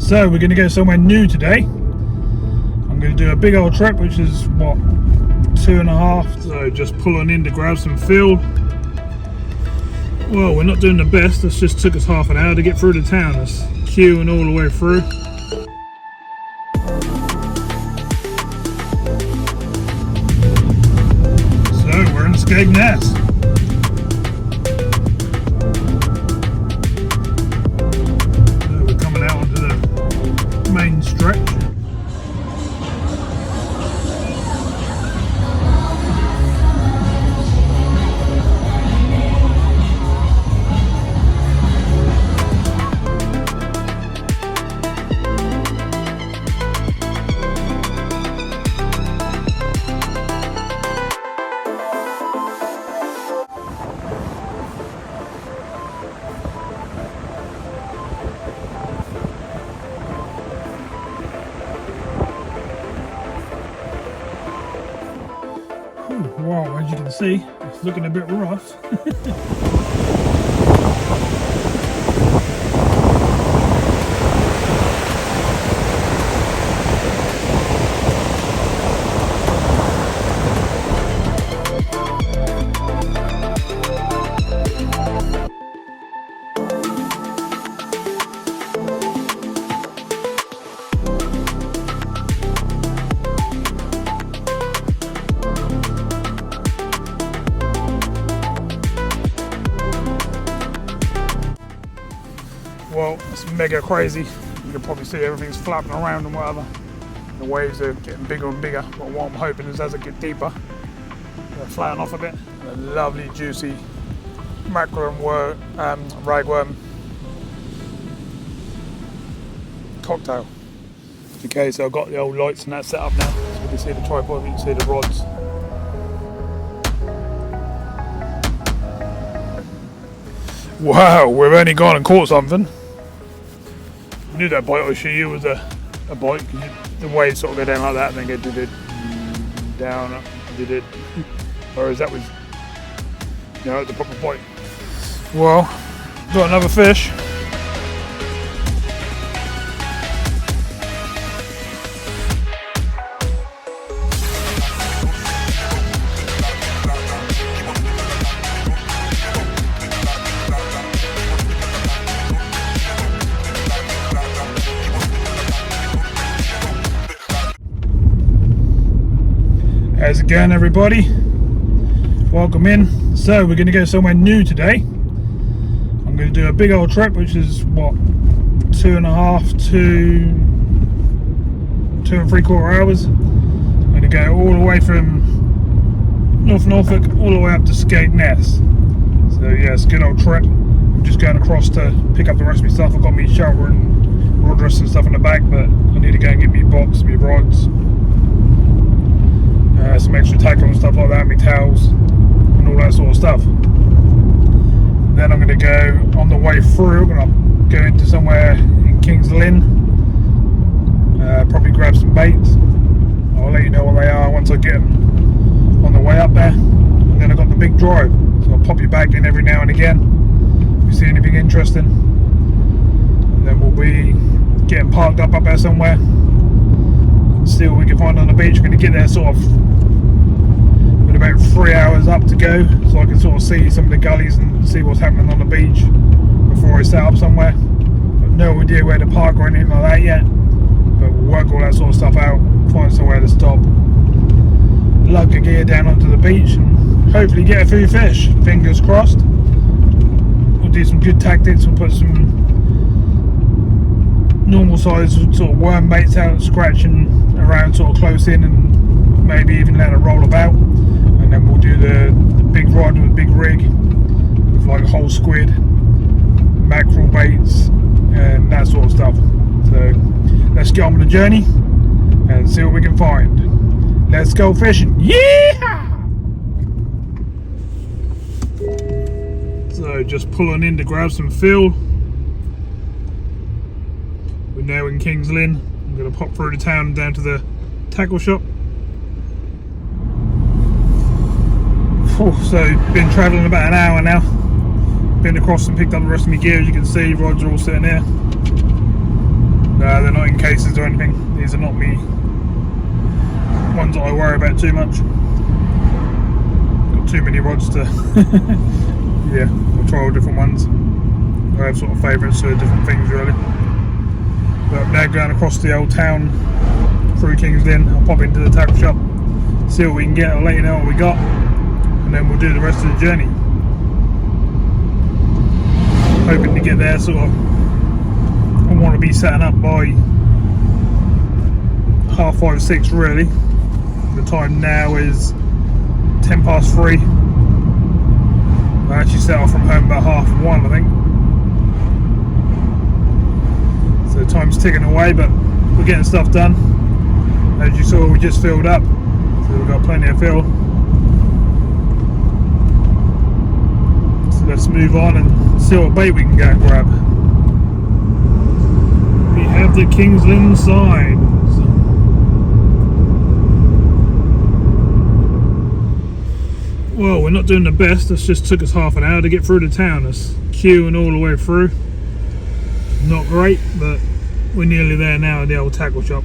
So we're going to go somewhere new today. I'm going to do a big old trek, which is what, 2.5, so just pulling in to grab some fuel. Well, we're not doing the best. This just took us half an hour to get through the town. It's queuing all the way through. So we're in Skegness. So we're coming out onto the main stretch. Wow, as you can see, it's looking a bit rough. Well, it's mega crazy. You can probably see everything's flapping around and whatever. The waves are getting bigger and bigger, but what I'm hoping is as it gets deeper, they're flatten off a bit. A lovely, juicy mackerel and ragworm cocktail. Okay, so I've got the old lights and that set up now. So you can see the tripod, you can see the rods. Wow, we've only gone and caught something. I knew that bite I show you was a bite, because the waves sort of go down like that and then go did it down, up, did it. Whereas that was, you know, the proper bite. Well, got another fish. How's it going, everybody? Welcome in. So we're going to go somewhere new today. I'm going to do a big old trek, which is what, 2.5 to 2 3/4 hours. I'm going to go all the way from North Norfolk all the way up to Skegness. So yeah, it's a good old trek. I'm just going across to pick up the rest of my stuff. I've got me shower and rod rest and stuff in the back, but I need to go and get me box, me rods. Some extra tackle and stuff like that, my towels and all that sort of stuff. Then I'm going to go on the way through. I'm going to go into somewhere in Kings Lynn, probably grab some baits. I'll let you know what they are once I get them on the way up there. And then I've got the big drive, so I'll pop you back in every now and again if you see anything interesting. And then we'll be getting parked up there somewhere, see what we can find on the beach. We're going to get there sort of with about 3 hours up to go, so I can sort of see some of the gullies and see what's happening on the beach before I set up somewhere. I've no idea where to park or anything like that yet, but we'll work all that sort of stuff out, find somewhere to stop, lug the gear down onto the beach and hopefully get a few fish, fingers crossed. We'll do some good tactics. We'll put some normal size sort of worm baits out, scratching around sort of close in, and maybe even let it roll about. And then we'll do the big rod with a big rig with like a whole squid, mackerel baits and that sort of stuff. So let's get on with the journey and see what we can find. Let's go fishing. Yeah! So just pulling in to grab some fuel. We're now in Kings Lynn. I'm going to pop through the town and down to the tackle shop. So been travelling about an hour now. Been across and picked up the rest of my gear. As you can see, rods are all sitting here. They're not in cases or anything. These are not me ones that I worry about too much. Got too many rods to yeah, I'll try all different ones. I have sort of favourites for different things really. But now going across the old town through King's Lynn, I'll pop into the tackle shop, see what we can get, I'll let you know what we got, and then we'll do the rest of the journey. Hoping to get there sort of, I want to be setting up by 5:30, 6 really. The time now is 3:10. I actually set off from home about 1:30 I think. So time's ticking away, but we're getting stuff done. As you saw, we just filled up, so we've got plenty of fill. So let's move on and see what bait we can go and grab. We have the King's Lynn signs. Well, we're not doing the best. This just took us half an hour to get through the town. It's queuing all the way through. Not great, but we're nearly there now at the old tackle shop.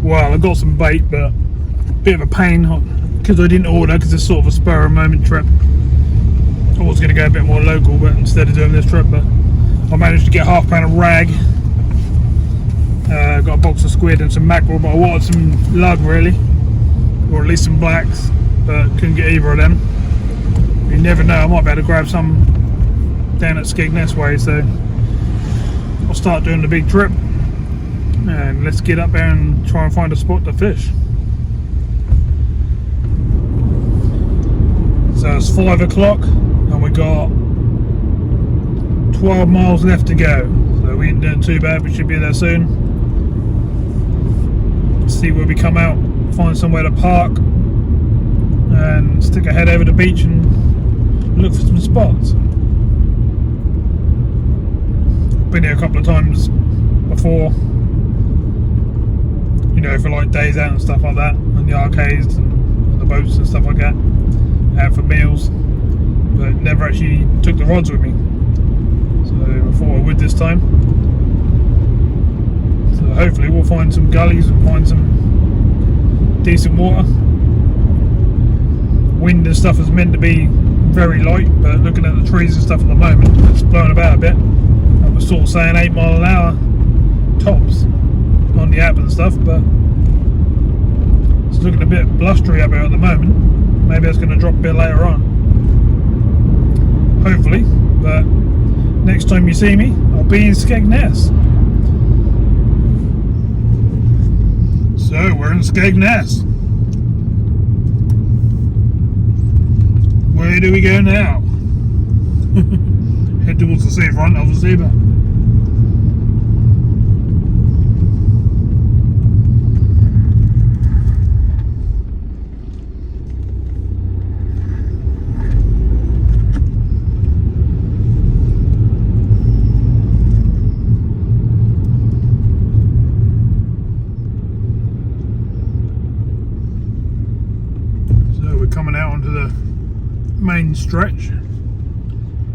Well, I got some bait, but a bit of a pain because I didn't order, because it's sort of a spur of a moment trip. I was going to go a bit more local, but instead of doing this trip, but I managed to get half a pound of rag. Got a box of squid and some mackerel, but I wanted some lug really, or at least some blacks, but couldn't get either of them. You never know, I might be able to grab some down at Skegness way, so I'll start doing the big trip and let's get up there and try and find a spot to fish. So it's 5 o'clock and we got 12 miles left to go, so we ain't doing too bad. We should be there soon. See where we come out, find somewhere to park and stick our head over the beach and look for some spots. Been here a couple of times before, you know, for like days out and stuff like that, on the arcades and the boats and stuff like that, out for meals, but never actually took the rods with me, so I thought I would this time. So hopefully we'll find some gullies and find some decent water. Wind and stuff is meant to be very light, but looking at the trees and stuff at the moment, it's blowing about a bit. I was sort of saying 8 mile an hour tops on the app and stuff, but it's looking a bit blustery up here at the moment. Maybe it's going to drop a bit later on, hopefully, but next time you see me I'll be in Skegness. So we're in Skegness. Where do we go now? Head towards the seafront obviously, but coming out onto the main stretch.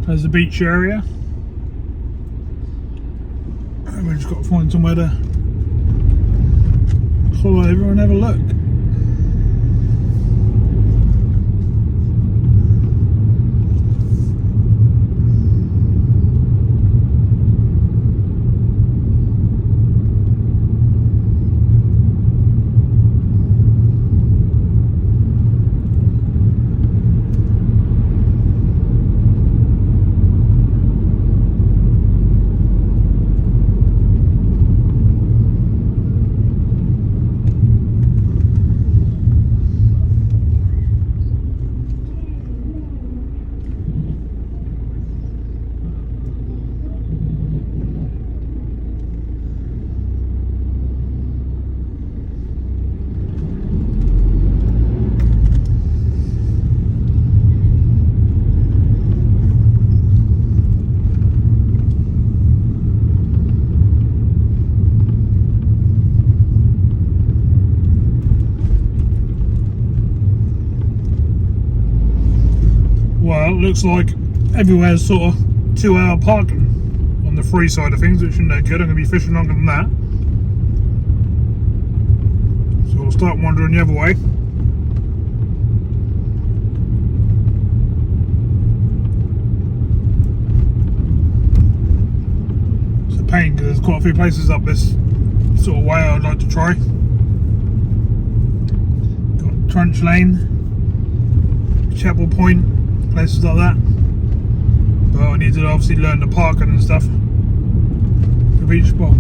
There's the beach area, and we've just got to find somewhere to pull over and have a look. looks like everywhere's sort of 2-hour parking on the free side of things, which isn't that good. I'm going to be fishing longer than that. So we'll start wandering the other way. It's a pain because there's quite a few places up this sort of way I'd like to try. Got Trunch Lane, Chapel Point, places like that. But I need to obviously learn the parking and stuff for each spot.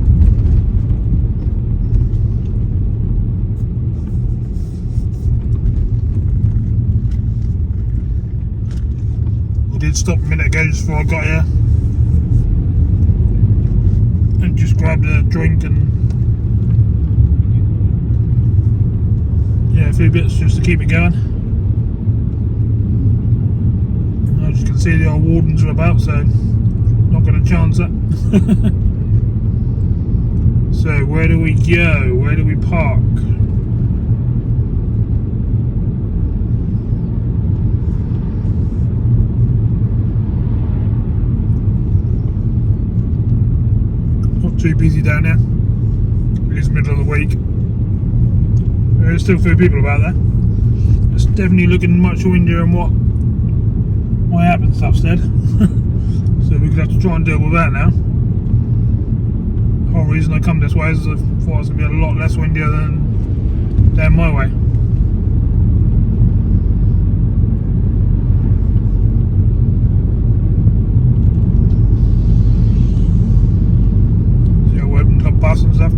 I did stop a minute ago just before I got here and just grabbed a drink and a few bits just to keep it going. As you can see, the old wardens are about, so not going to chance it. So where do we go? Where do we park? Not too busy down there. It is middle of the week. There's still a few people about there. It's definitely looking much windier than what my app and stuff said. So we're going to have to try and deal with that now. The whole reason I come this way is I thought it was going to be a lot less windier than down my way. See how we opened up bus and stuff.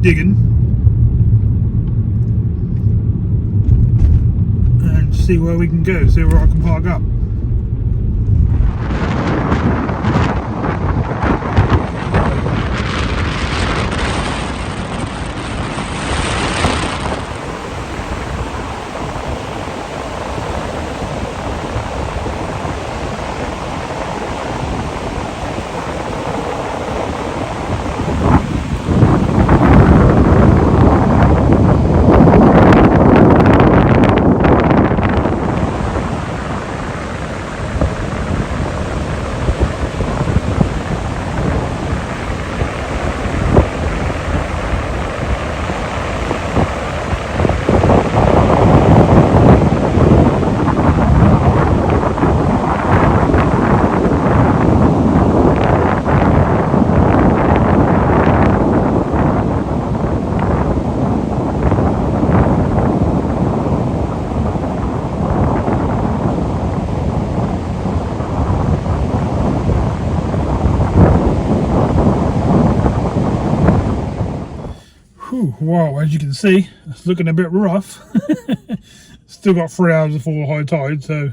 digging and see where we can go, see where I can park up. Wow, as you can see, it's looking a bit rough. Still got 3 hours before high tide, so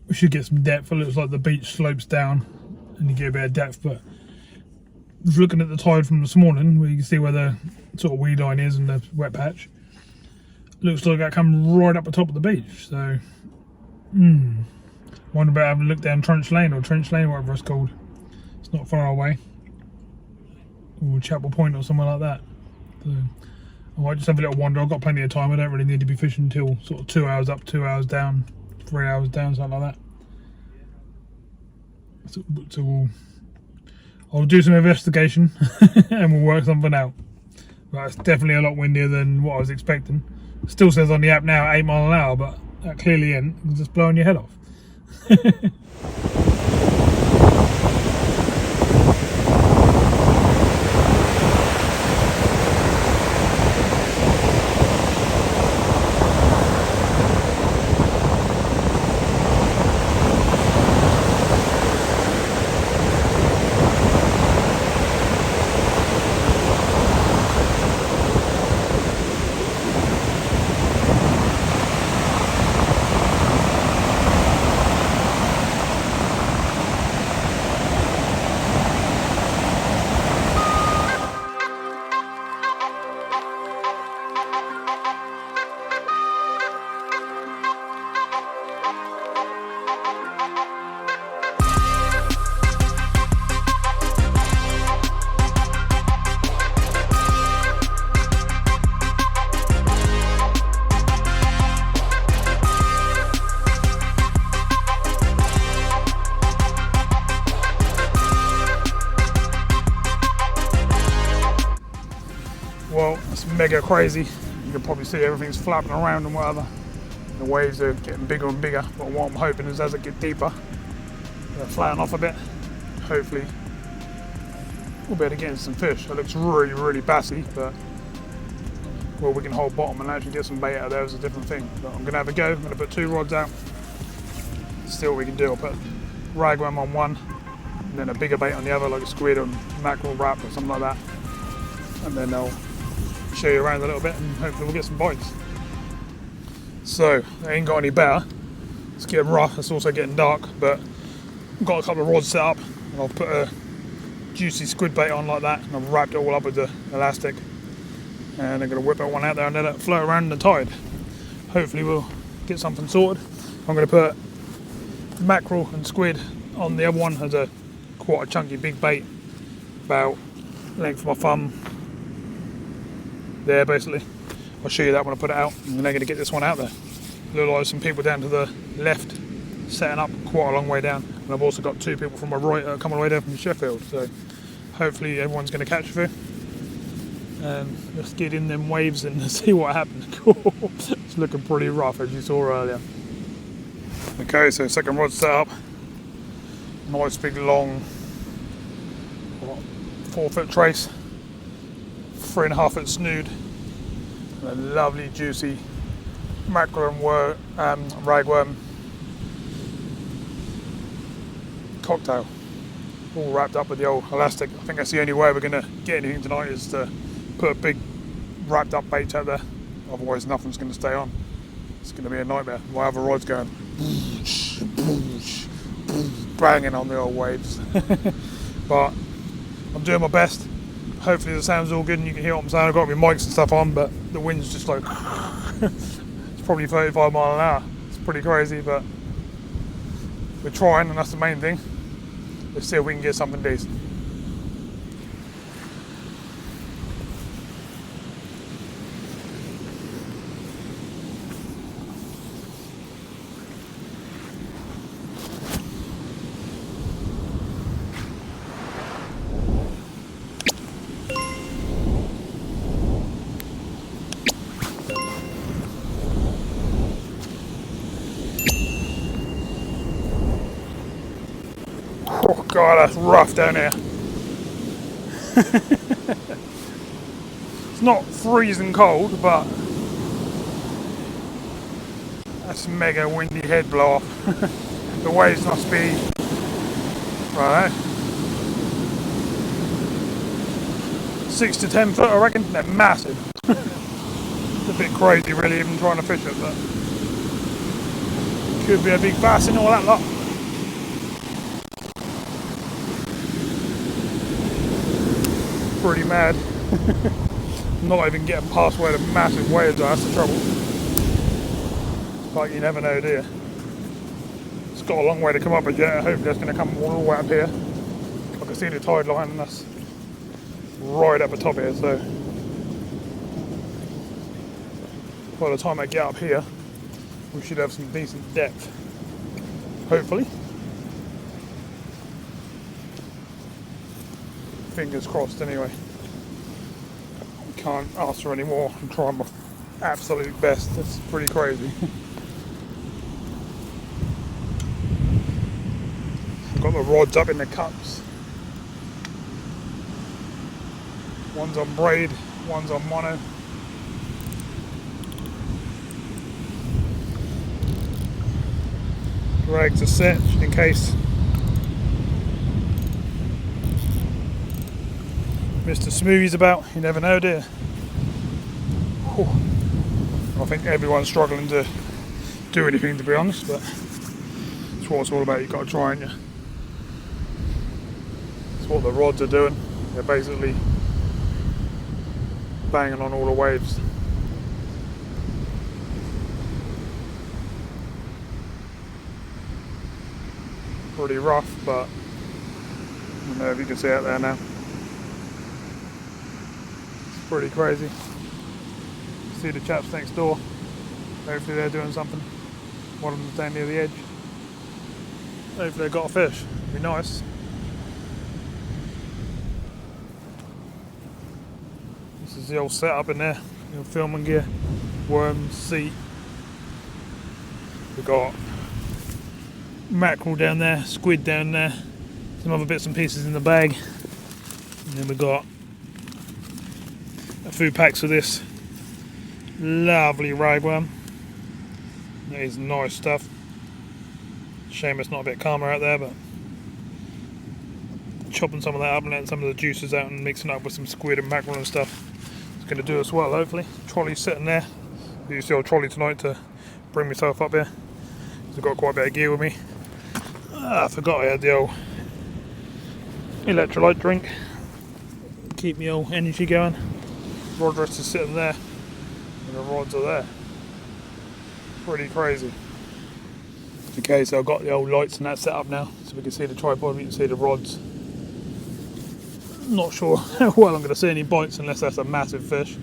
we should get some depth. It looks like the beach slopes down and you get a bit of depth, but just looking at the tide from this morning, where you can see where the sort of weed line is and the wet patch, looks like that comes right up the top of the beach. So wonder about having a look down Trunch Lane, or Trunch Lane, whatever it's called. It's not far away, or Chapel Point or somewhere like that. So I might just have a little wander. I've got plenty of time. I don't really need to be fishing until sort of 2 hours up, 2 hours down, 3 hours down, something like that. So I'll do some investigation and we'll work something out. But it's definitely a lot windier than what I was expecting. It still says on the app now 8 miles an hour, but that clearly isn't. It's just blowing your head off. Well, it's mega crazy. You can probably see everything's flapping around and whatever. The waves are getting bigger and bigger, but what I'm hoping is as it gets deeper, they'll flatten off a bit. Hopefully we'll be able to get into some fish. It looks really, really bassy, but well, we can hold bottom and actually get some bait out of there is a different thing. But I'm gonna have a go. I'm gonna put 2 rods out, see what we can do. I'll put ragworm on one, and then a bigger bait on the other, like a squid or mackerel wrap or something like that. And then I'll show you around a little bit and hopefully we'll get some bites. So, I ain't got any better. It's getting rough, it's also getting dark, but I've got a couple of rods set up and I'll put a juicy squid bait on like that, and I've wrapped it all up with the elastic, and I'm going to whip that one out there and let it float around in the tide. Hopefully we'll get something sorted. I'm going to put mackerel and squid on the other one as a quite a chunky big bait, about length of my thumb there basically. I'll show you that when I put it out, and then I'm going to get this one out there. Look like some people down to the left setting up quite a long way down, and I've also got 2 people from my right coming all the way down from Sheffield, so hopefully everyone's going to catch a few and let's get in them waves and see what happens. It's looking pretty rough as you saw earlier. Okay, so second rod set up, nice big long 4-foot trace, 3.5-foot snood, and a lovely juicy mackerel and ragworm cocktail, all wrapped up with the old elastic. I think that's the only way we're going to get anything tonight, is to put a big wrapped up bait out there, otherwise nothing's going to stay on. It's going to be a nightmare. My other rod's going banging on the old waves. But I'm doing my best. Hopefully the sound's all good and you can hear what I'm saying. I've got my mics and stuff on, but the wind's just like it's probably 35 miles an hour. It's pretty crazy, but we're trying, and that's the main thing. Let's see if we can get something decent. Oh god, that's rough down here. It's not freezing cold, but that's a mega windy head blow off. The waves must be, right, 6 to 10 foot, I reckon. They're massive. It's a bit crazy really even trying to fish it, but could be a big bass and all that lot. Pretty mad. Not even getting past where the massive waves are, that's the trouble. But you never know, do you? It's got a long way to come up as yet. I hope that's going to come all the way up here. I can see the tide line and that's right up the top here, so by the time I get up here we should have some decent depth, hopefully. Fingers crossed anyway. Can't ask for any more. I'm trying my absolute best. That's pretty crazy. I've got the rods up in the cups. One's on braid, one's on mono. Drags are set in case Mr. Smoothie's about, you never know, do you? I think everyone's struggling to do anything, to be honest, but it's what it's all about. You've got to try, ain't you? It's what the rods are doing. They're basically banging on all the waves. Pretty rough, but I don't know if you can see out there now. Pretty crazy. See the chaps next door. Hopefully they're doing something. One of them's down near the edge. Hopefully they've got a fish. It'd be nice. This is the old setup in there. Your filming gear, worms, seat. We've got mackerel down there, squid down there, some other bits and pieces in the bag. And then we've got food packs for this lovely ragworm. That is nice stuff. Shame it's not a bit calmer out there, but chopping some of that up and letting some of the juices out and mixing it up with some squid and mackerel and stuff, it's going to do us well, hopefully. Trolley's sitting there. Use the old trolley tonight to bring myself up here. I've got quite a bit of gear with me. I forgot I had the old electrolyte drink. Keep me old energy going. Rod rest is sitting there and the rods are there. Pretty crazy. Okay, so I've got the old lights and that set up now so we can see the tripod, we can see the rods. Not sure how well I'm going to see any bites unless that's a massive fish.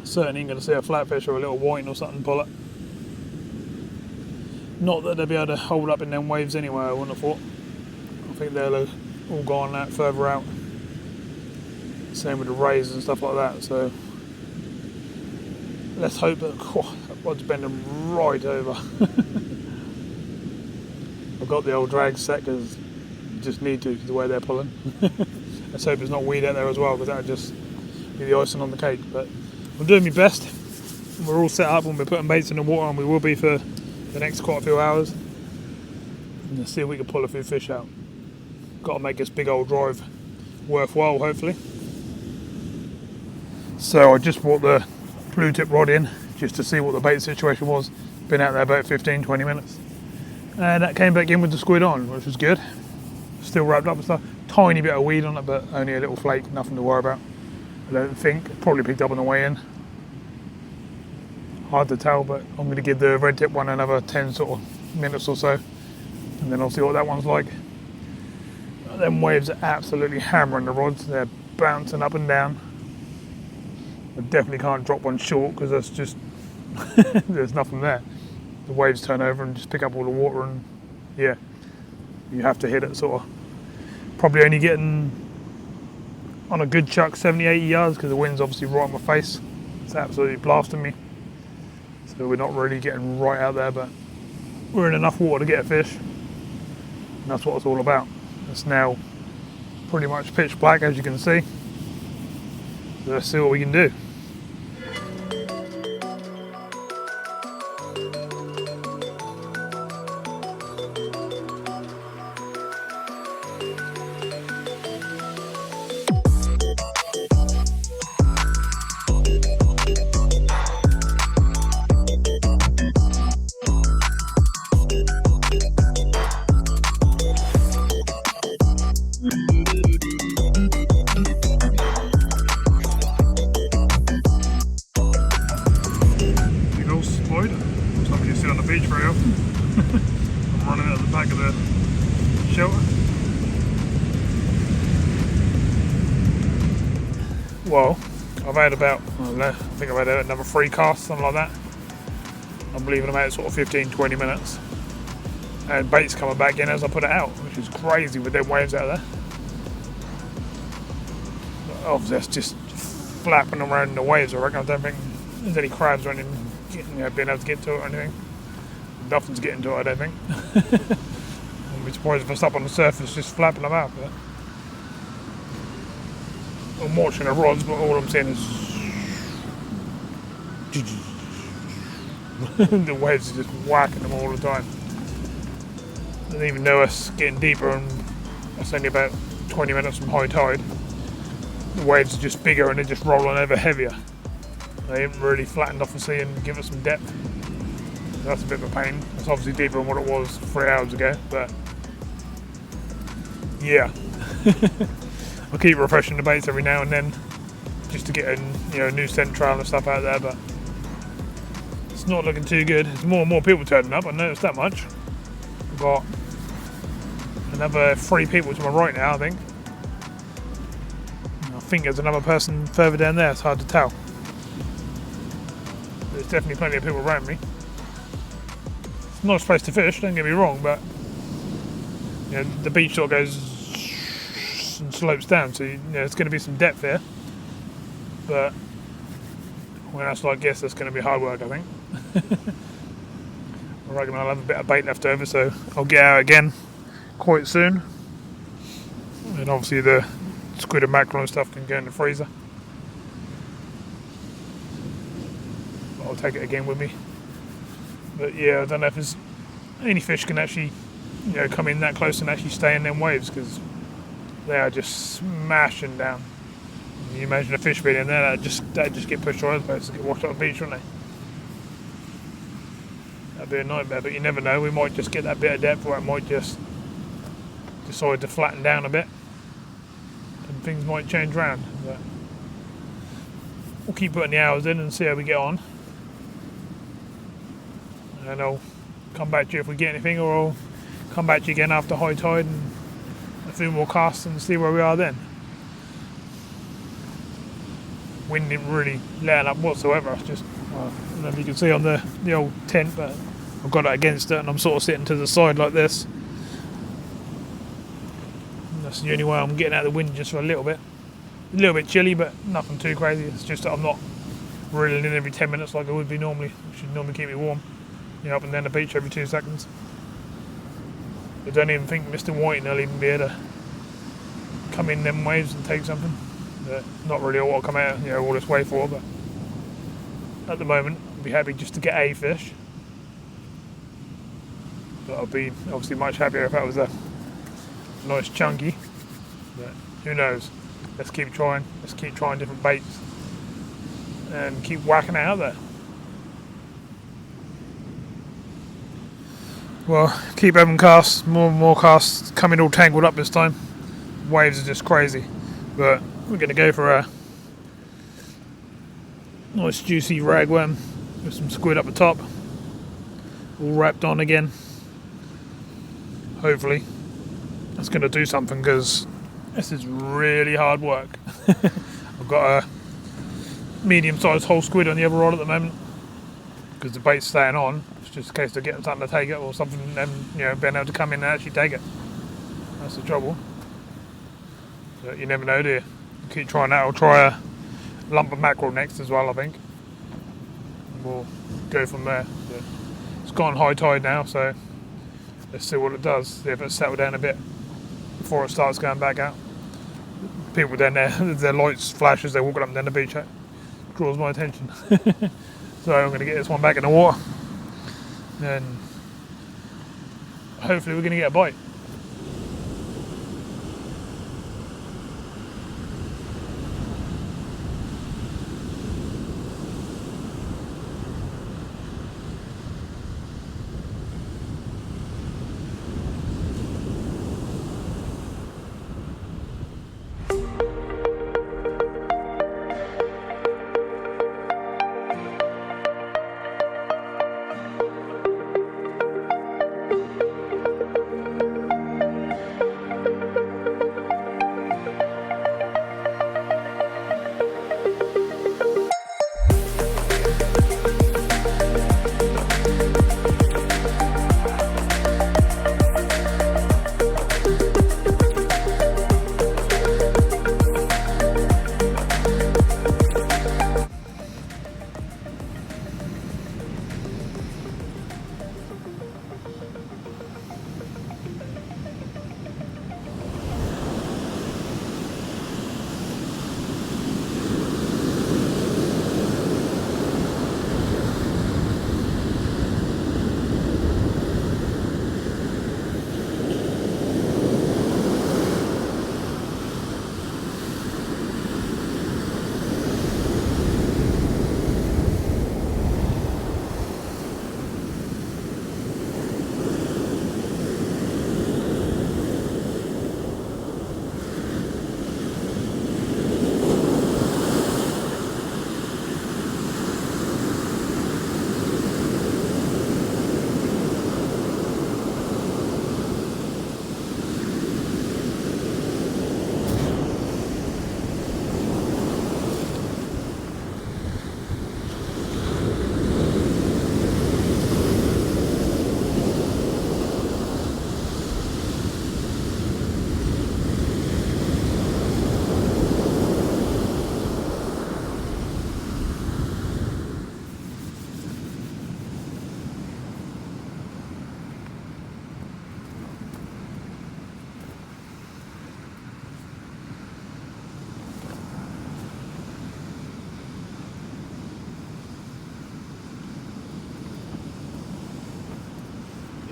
Certainly ain't going to see a flatfish or a little whiting or something pull it. Not that they'll be able to hold up in them waves anyway, I wouldn't have thought. I think they'll all go on that further out. Same with the rays and stuff like that, so let's hope that, that rod's bending right over. I've got the old drag set because you just need to, the way they're pulling. Let's hope there's not weed out there as well, because that would just be the icing on the cake. But I'm doing my best. We're all set up and we're putting baits in the water, and we will be for the next quite a few hours. And let's see if we can pull a few fish out. Got to make this big old drive worthwhile, hopefully. So I just brought the blue tip rod in just to see what the bait situation was. Been out there about 15-20 minutes, and that came back in with the squid on, which was good. Still wrapped up and stuff. Tiny bit of weed on it, but only a little flake, nothing to worry about. I don't think. Probably picked up on the way in. Hard to tell, but I'm going to give the red tip one another 10 sort of minutes or so, and then I'll see what that one's like. Them waves are absolutely hammering the rods. They're bouncing up and down. I definitely can't drop one short because that's just there's nothing there. The waves turn over and just pick up all the water, and yeah, you have to hit it sort of. Probably only getting on a good chuck 70-80 yards because the wind's obviously right in my face. It's absolutely blasting me. So we're not really getting right out there, but we're in enough water to get a fish. And that's what it's all about. It's now pretty much pitch black, as you can see. So let's see what we can do. I'm running out the back of the shelter. Well, I've had about, I don't know, I think I've had another 3 casts, something like that. I'm leaving them out sort of 15-20 minutes. And bait's coming back in as I put it out, which is crazy with them waves out there. But obviously that's just flapping around in the waves, I reckon. I don't think there's any crabs or anything being able to get to it or anything. Nothing's getting to it, I don't think. I'd be surprised if I stop on the surface just flapping about. But I'm watching the rods, but all I'm seeing is the waves are just whacking them all the time. I didn't even know us getting deeper, and it's only about 20 minutes from high tide. The waves are just bigger and they're just rolling over heavier. They haven't really flattened off the sea and give it some depth. That's a bit of a pain. It's obviously deeper than what it was 3 hours ago, but yeah. I'll keep refreshing the baits every now and then just to get a new scent trail and stuff out there, but it's not looking too good. There's more and more people turning up, I noticed that much. I've got another 3 people to my right now, I think. I think there's another person further down there, it's hard to tell. There's definitely plenty of people around me. It's not a place to fish, don't get me wrong, but the beach sort of goes and slopes down, so it's going to be some depth here. But when that's like this, that's going to be hard work, I think. I reckon I'll have a bit of bait left over, so I'll get out again quite soon. And obviously the squid and mackerel and stuff can go in the freezer. But I'll take it again with me. But yeah, I don't know if there's any fish can actually come in that close and actually stay in them waves, because they are just smashing down. Can you imagine a fish being in there, that'd just get pushed all over the place and get washed off the beach, wouldn't they? That'd be a nightmare, but you never know. We might just get that bit of depth, or it might just decide to flatten down a bit, and things might change around. But we'll keep putting the hours in and see how we get on. And I'll come back to you if we get anything, or I'll come back to you again after high tide and a few more casts and see where we are then. Wind didn't really let up whatsoever. Just I don't know if you can see on the old tent, but I've got it against it and I'm sort of sitting to the side like this. And that's the only way I'm getting out of the wind, just for a little bit. A little bit chilly, but nothing too crazy. It's just that I'm not reeling in every 10 minutes like I would be normally, which should normally keep me warm. Up and down the beach every 2 seconds. I don't even think Mr. Whiting will even be able to come in them waves and take something. But not really what I'll come out all this way for, but at the moment I'd be happy just to get a fish. But I'd be obviously much happier if that was a nice chunky. But who knows? Let's keep trying. Let's keep trying different baits and keep whacking it out there. Well, keep having casts, more and more casts coming all tangled up this time. Waves are just crazy. But we're going to go for a nice juicy ragworm with some squid up the top. All wrapped on again. Hopefully that's going to do something, because this is really hard work. I've got a medium-sized whole squid on the other rod at the moment because the bait's staying on. It's just a case of getting something to take it or something, and being able to come in and actually take it. That's the trouble. But you never know, do you? Keep trying that. I'll try a lump of mackerel next as well, I think. And we'll go from there. But it's gone high tide now, so let's see what it does. See if it's settled down a bit before it starts going back out. People down there, their lights flash as they're walking up and down the beach. It draws my attention. So I'm going to get this one back in the water, and hopefully we're going to get a bite.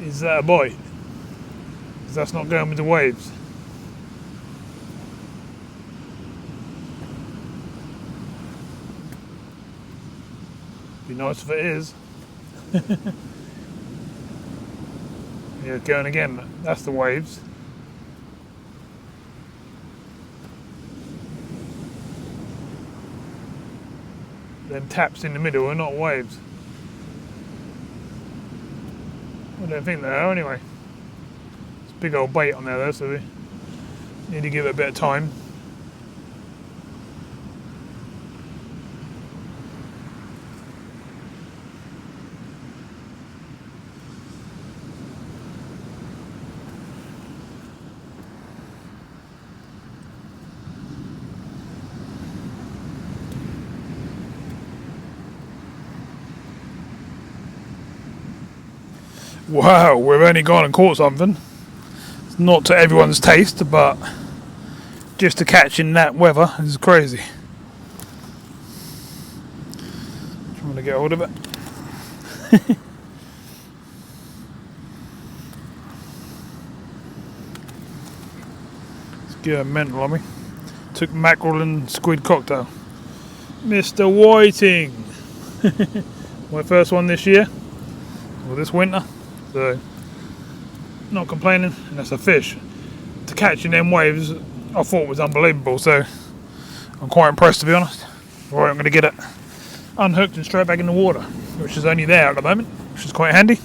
Is that a bite? Because that's not going with the waves. Be nice if it is. Yeah, going again. That's the waves. Then taps in the middle are not waves. I don't think they are anyway. It's a big old bait on there though, so we need to give it a bit of time. Wow, we've only gone and caught something. It's not to everyone's taste, but just to catch in that weather is crazy. Trying to get hold of it. It's getting mental on me. Took mackerel and squid cocktail. Mr. Whiting! My first one this year, or this winter. So not complaining, and that's a fish. To catch in them waves, I thought was unbelievable, so I'm quite impressed, to be honest. Right, I'm going to get it unhooked and straight back in the water, which is only there at the moment, which is quite handy.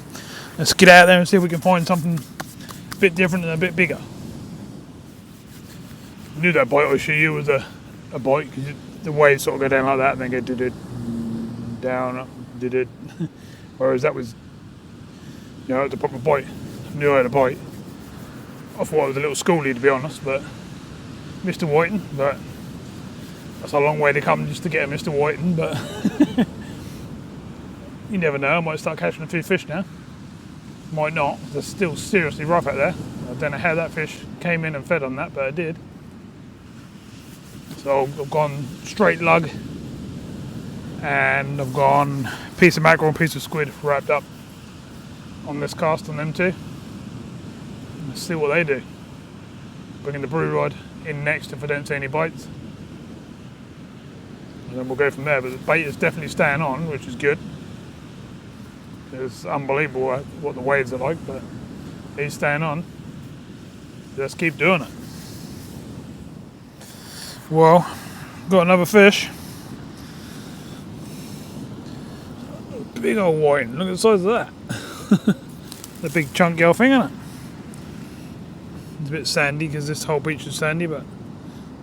Let's get out there and see if we can find something a bit different and a bit bigger. I knew that bite I should use was a bite, because the waves sort of go down like that and then go did down, up, did it. Whereas that was, you know, it was a proper bite. I knew I had a bite. I thought it was a little schoolie, to be honest, but Mr. Whiting, but that's a long way to come just to get a Mr. Whiting, but you never know, I might start catching a few fish now. Might not, they're still seriously rough out there. I don't know how that fish came in and fed on that, but it did. So I've gone straight lug, and I've gone piece of mackerel and piece of squid wrapped up on this cast on them two. Let's see what they do. Bringing the brew rod in next if I don't see any bites. And then we'll go from there, but the bait is definitely staying on, which is good. It's unbelievable what the waves are like, but he's staying on. Let's keep doing it. Well, got another fish. Big old whiting, look at the size of that. The big chunky old thing, isn't it? It's a bit sandy because this whole beach is sandy, but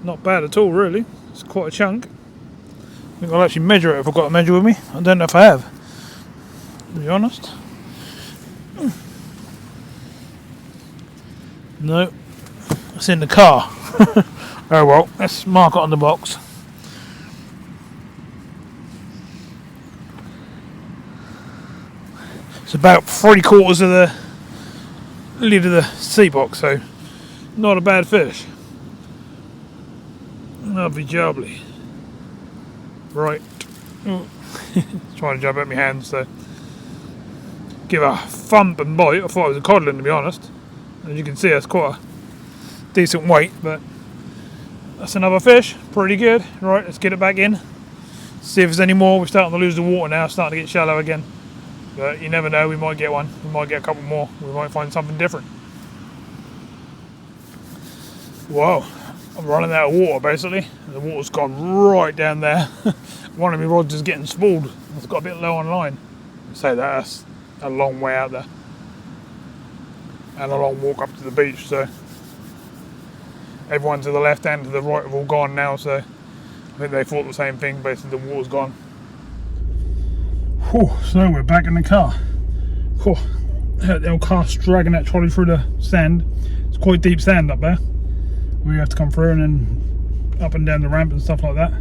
not bad at all, really. It's quite a chunk. I think I'll actually measure it if I've got a measure with me. I don't know if I have, to be honest. No, it's in the car. Oh well, let's mark it on the box. It's about 3/4 of the lid of the sea box, so not a bad fish. Lovely jubbly. Right. Trying to jump at my hands, so give a thump and bite. I thought it was a codlin, to be honest. As you can see, it's quite a decent weight, but that's another fish. Pretty good. Right, let's get it back in. See if there's any more. We're starting to lose the water now, starting to get shallow again. But you never know, we might get one. We might get a couple more. We might find something different. Whoa, I'm running out of water basically. The water's gone right down there. One of my rods is getting spooled. It's got a bit low on line. So that's a long way out there. And a long walk up to the beach, so everyone to the left and to the right have all gone now, so I think they thought the same thing, basically the water's gone. Whew, so we're back in the car. Whew, the old car's dragging that trolley through the sand. It's quite deep sand up there. We have to come through and then up and down the ramp and stuff like that.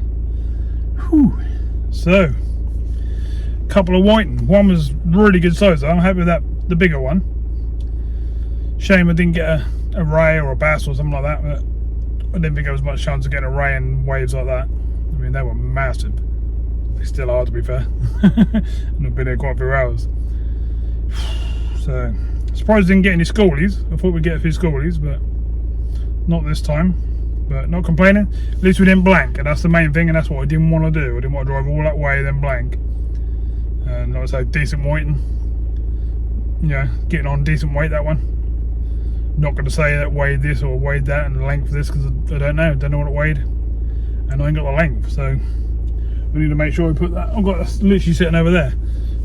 Whew. So, couple of whiting. One was really good size. I'm happy with that, the bigger one. Shame I didn't get a ray or a bass or something like that, but I didn't think there was much chance of getting a ray in waves like that. I mean, they were massive. They still are, to be fair. And I've been here quite a few hours. So, surprised I didn't get any schoolies. I thought we'd get a few schoolies, but not this time. But not complaining. At least we didn't blank, and that's the main thing, and that's what I didn't want to do. I didn't want to drive all that way, then blank. And like I say, decent whiting. Yeah, getting on decent weight, that one. Not going to say that weighed this or weighed that and the length of this, because I don't know what it weighed, and I ain't got the length, so we need to make sure we put that. I've got that literally sitting over there,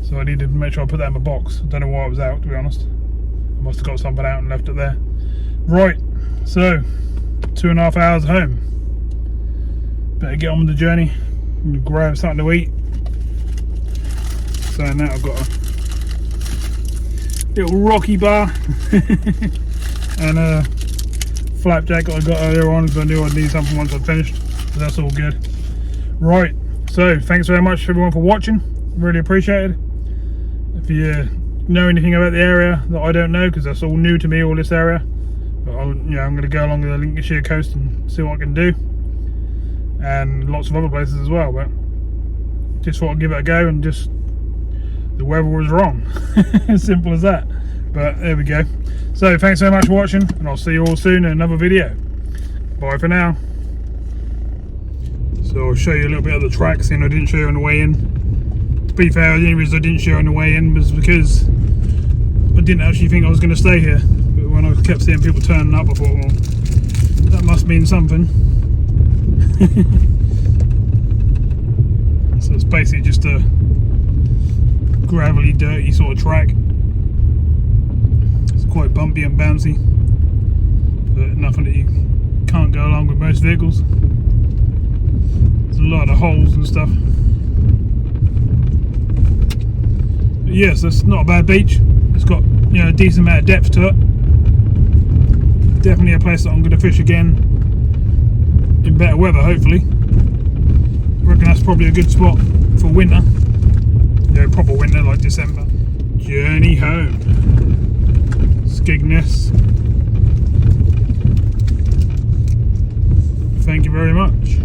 so I need to make sure I put that in my box. I don't know why it was out, to be honest. I must have got something out and left it there. Right, so 2.5 hours home. Better get on with the journey and grab something to eat. Saying that, I've got a little rocky bar and a flapjack that I got earlier on, because I knew I'd need something once I'd finished, so that's all good. Right, so thanks very much everyone for watching, really appreciate it. If you know anything about the area that I don't know, because that's all new to me, all this area, but I'm going to go along the Lincolnshire coast and see what I can do, and lots of other places as well, but just thought I'd give it a go, and just the weather was wrong. As simple as that. But there we go. So thanks so much for watching, and I'll see you all soon in another video. Bye for now. So I'll show you a little bit of the track, seeing I didn't show you on the way in. To be fair, the only reason I didn't show you on the way in was because I didn't actually think I was going to stay here. But kept seeing people turning up. I thought, well, that must mean something. So it's basically just a gravelly, dirty sort of track. It's quite bumpy and bouncy, but nothing that you can't go along with most vehicles. There's a lot of holes and stuff. But yes, it's not a bad beach. It's got, you know, a decent amount of depth to it. Definitely a place that I'm going to fish again in better weather, hopefully. I reckon that's probably a good spot for winter. Yeah, proper winter like December. Journey home. Skegness. Thank you very much.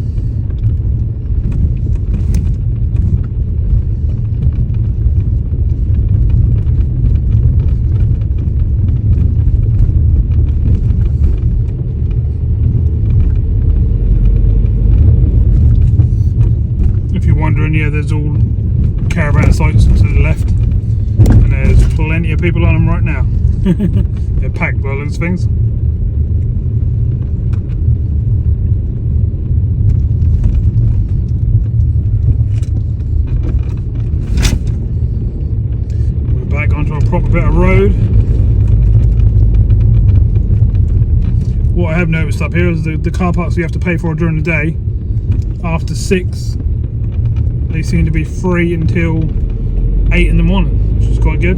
If you're wondering, yeah, there's all caravan sites to the left, and there's plenty of people on them right now. They're packed by those things. We're back onto a proper bit of road. What I have noticed up here is the car parks you have to pay for during the day, after 6, they seem to be free until 8 in the morning, which is quite good.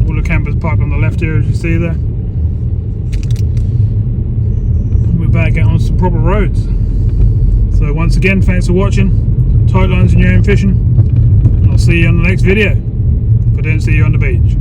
All the campers parked on the left here, as you see there. We're back out on some proper roads. So once again, thanks for watching. Tight lines in your own fishing, and I'll see you on the next video if I don't see you on the beach.